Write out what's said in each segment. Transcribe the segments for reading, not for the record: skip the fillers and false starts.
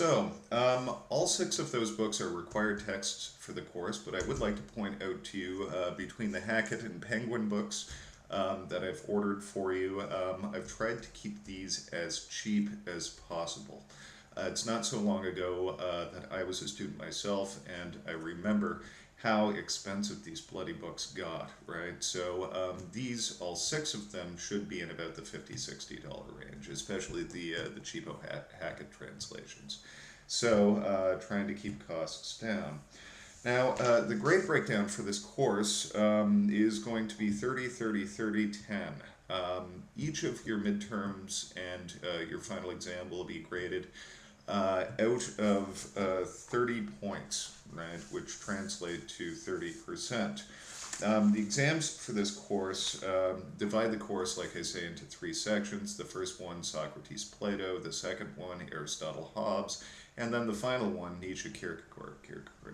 All six of those books are required texts for the course, but I would like to point out to you between the Hackett and Penguin books that I've ordered for you, I've tried to keep these as cheap as possible. It's not so long ago that I was a student myself, and I remember how expensive these bloody books got, right? These, all six of them, should be in about the $50–$60 range, especially the cheapo Hackett translations. Trying to keep costs down. Now, the grade breakdown for this course is going to be 30, 30, 30, 10. Each of your midterms and your final exam will be graded out of 30 points, right, which translate to 30%. The exams for this course divide the course, like I say, into three sections. The first one, Socrates, Plato. The second one, Aristotle, Hobbes. And then the final one, Nietzsche, Kierkegaard,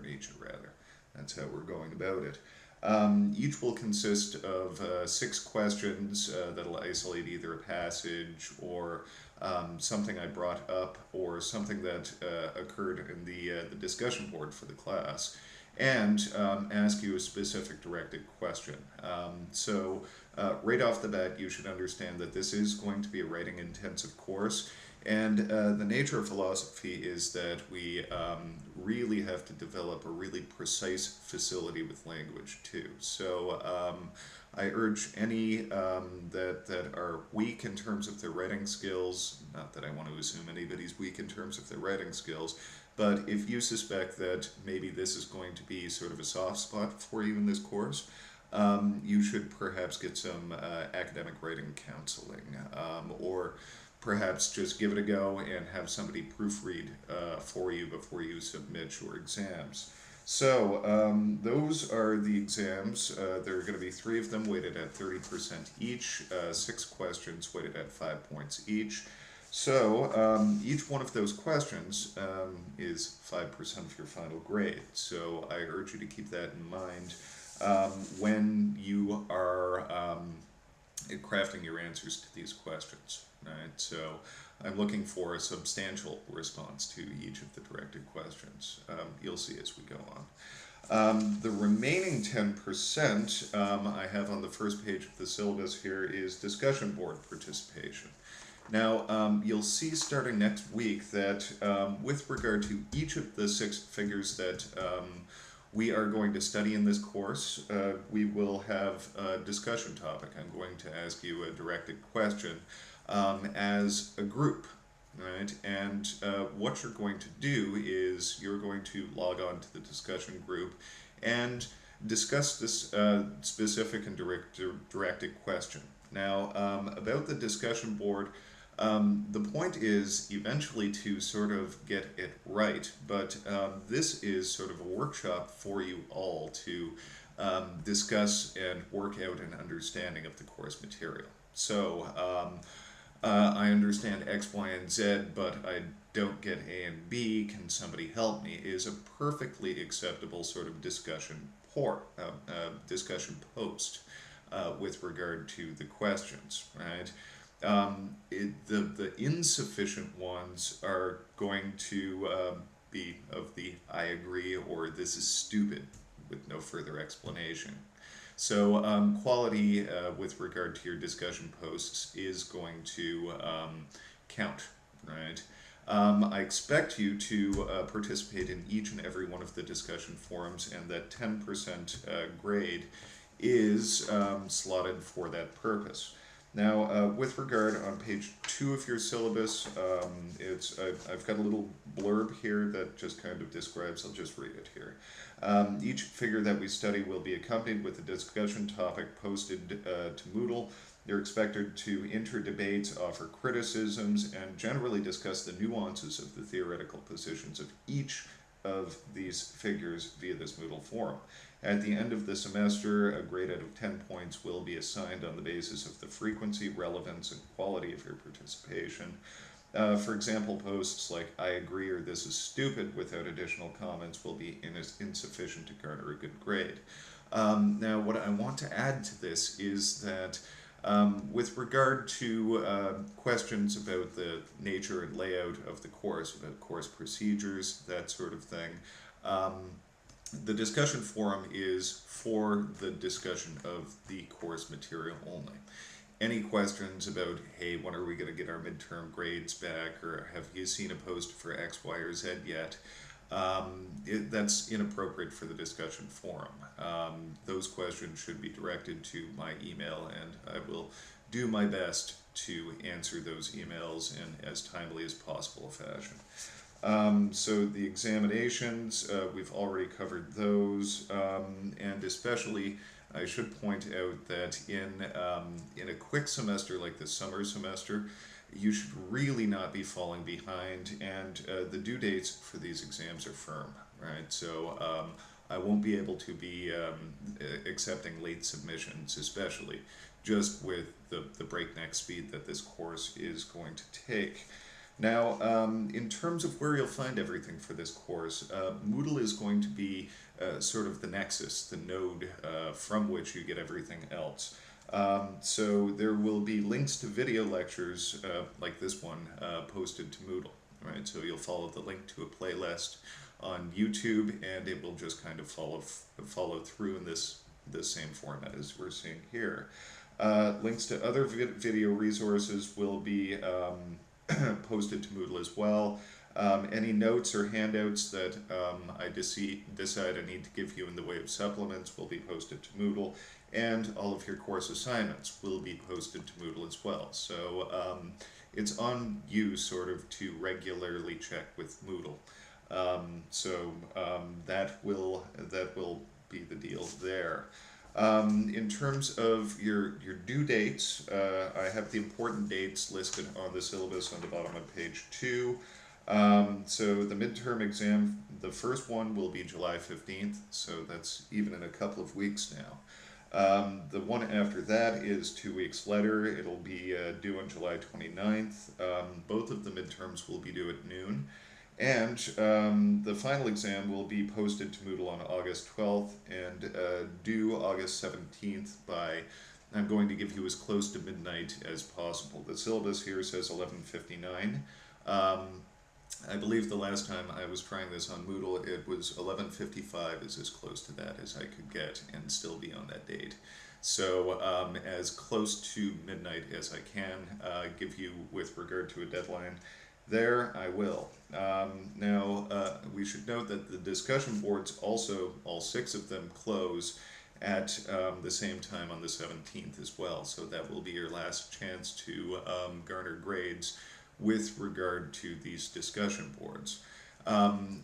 Nietzsche, rather. That's how we're going about it. Each will consist of 6 questions that'll isolate either a passage or something I brought up or something that occurred in the discussion board for the class, and ask you a specific directed question. Right off the bat, you should understand that this is going to be a writing intensive course, and the nature of philosophy is that we really have to develop a really precise facility with language too. I urge any that are weak in terms of their writing skills, not that I want to assume anybody's weak in terms of their writing skills, but if you suspect that maybe this is going to be sort of a soft spot for you in this course, you should perhaps get some academic writing counseling, or perhaps just give it a go and have somebody proofread for you before you submit your exams. Those are the exams. There are going to be 3 of them weighted at 30% each, 6 questions weighted at 5 points each. Each one of those questions is 5% of your final grade. So I urge you to keep that in mind when you are crafting your answers to these questions. Right? So I'm looking for a substantial response to each of the directed questions. You'll see as we go on. The remaining 10% I have on the first page of the syllabus here is discussion board participation. Now, you'll see starting next week that with regard to each of the 6 figures that we are going to study in this course, we will have a discussion topic. I'm going to ask you a directed question as a group, right? And what you're going to do is you're going to log on to the discussion group and discuss this specific and directed question. Now, about the discussion board, the point is eventually to sort of get it right, but this is sort of a workshop for you all to discuss and work out an understanding of the course material. I understand X, Y, and Z, but I don't get A and B, can somebody help me, is a perfectly acceptable sort of discussion post with regard to the questions, right? The insufficient ones are going to be of the I agree or this is stupid with no further explanation. Quality with regard to your discussion posts is going to count, right? I expect you to participate in each and every one of the discussion forums, and that 10% grade is slotted for that purpose. Now, with regard on page 2 of your syllabus, I've got a little blurb here that just kind of describes, I'll just read it here. Each figure that we study will be accompanied with a discussion topic posted to Moodle. They're expected to enter debates, offer criticisms, and generally discuss the nuances of the theoretical positions of each of these figures via this Moodle forum. At the end of the semester, a grade out of 10 points will be assigned on the basis of the frequency, relevance, and quality of your participation. For example, posts like I agree or this is stupid without additional comments will be insufficient to garner a good grade. Now, what I want to add to this is that With regard to questions about the nature and layout of the course, about course procedures, that sort of thing, um, the discussion forum is for the discussion of the course material only. Any questions about, hey, when are we going to get our midterm grades back, or have you seen a post for X, Y, or Z yet? That's inappropriate for the discussion forum. Those questions should be directed to my email, and I will do my best to answer those emails in as timely as possible fashion. So the examinations, we've already covered those, and especially I should point out that in a quick semester like the summer semester, you should really not be falling behind, and the due dates for these exams are firm, right? So I won't be able to be accepting late submissions, especially just with the breakneck speed that this course is going to take. Now, in terms of where you'll find everything for this course, Moodle is going to be sort of the nexus, the node from which you get everything else. So there will be links to video lectures like this one posted to Moodle, right? So you'll follow the link to a playlist on YouTube, and it will just kind of follow through in this same format as we're seeing here. Links to other video resources will be posted to Moodle as well. Any notes or handouts that I decide I need to give you in the way of supplements will be posted to Moodle, and all of your course assignments will be posted to Moodle as well. So it's on you sort of to regularly check with Moodle. That will be the deal there. In terms of your due dates, I have the important dates listed on the syllabus on the bottom of page 2. So the midterm exam, the first one will be July 15th, so that's even in a couple of weeks now. The one after that is 2 weeks later. It'll be due on July 29th. Both of the midterms will be due at noon. And the final exam will be posted to Moodle on August 12th and due August 17th by, I'm going to give you as close to midnight as possible. The syllabus here says 11:59. I believe the last time I was trying this on Moodle, it was 11:55 is as close to that as I could get and still be on that date. So as close to midnight as I can give you with regard to a deadline, there I will. Now, we should note that the discussion boards also, all 6 of them, close at the same time on the 17th as well. So that will be your last chance to garner grades with regard to these discussion boards.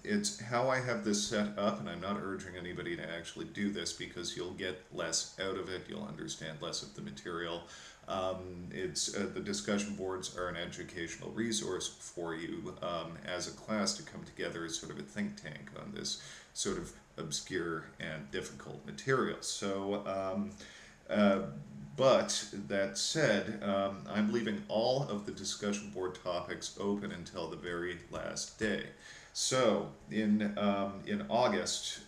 It's how I have this set up, and I'm not urging anybody to actually do this because you'll get less out of it, you'll understand less of the material. The discussion boards are an educational resource for you as a class to come together as sort of a think tank on this sort of obscure and difficult material. So, but that said, I'm leaving all of the discussion board topics open until the very last day. So in August,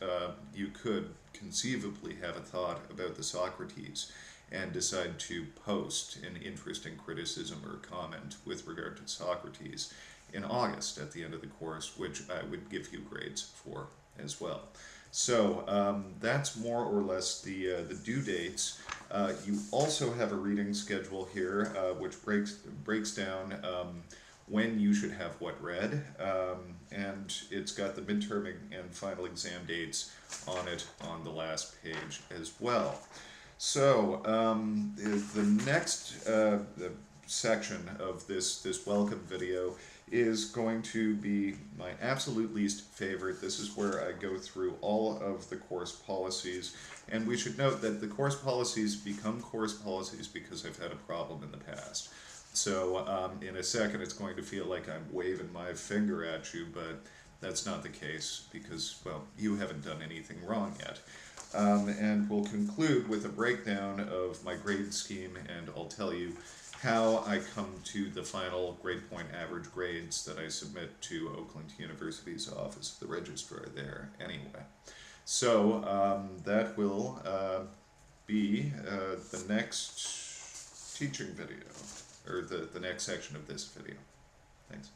you could conceivably have a thought about the Socrates and decide to post an interesting criticism or comment with regard to Socrates in August at the end of the course, which I would give you grades for as well. So that's more or less the due dates. You also have a reading schedule here, which breaks down when you should have what read, and it's got the midterm and final exam dates on it on the last page as well. So the next section of this welcome video is going to be my absolute least favorite. This is where I go through all of the course policies, and we should note that the course policies become course policies because I've had a problem in the past. So in a second it's going to feel like I'm waving my finger at you, but that's not the case because, well, you haven't done anything wrong yet. And we'll conclude with a breakdown of my grade scheme, and I'll tell you how I come to the final grade point average grades that I submit to Oakland University's Office of the Registrar there anyway. So that will be the next teaching video, or the next section of this video. Thanks.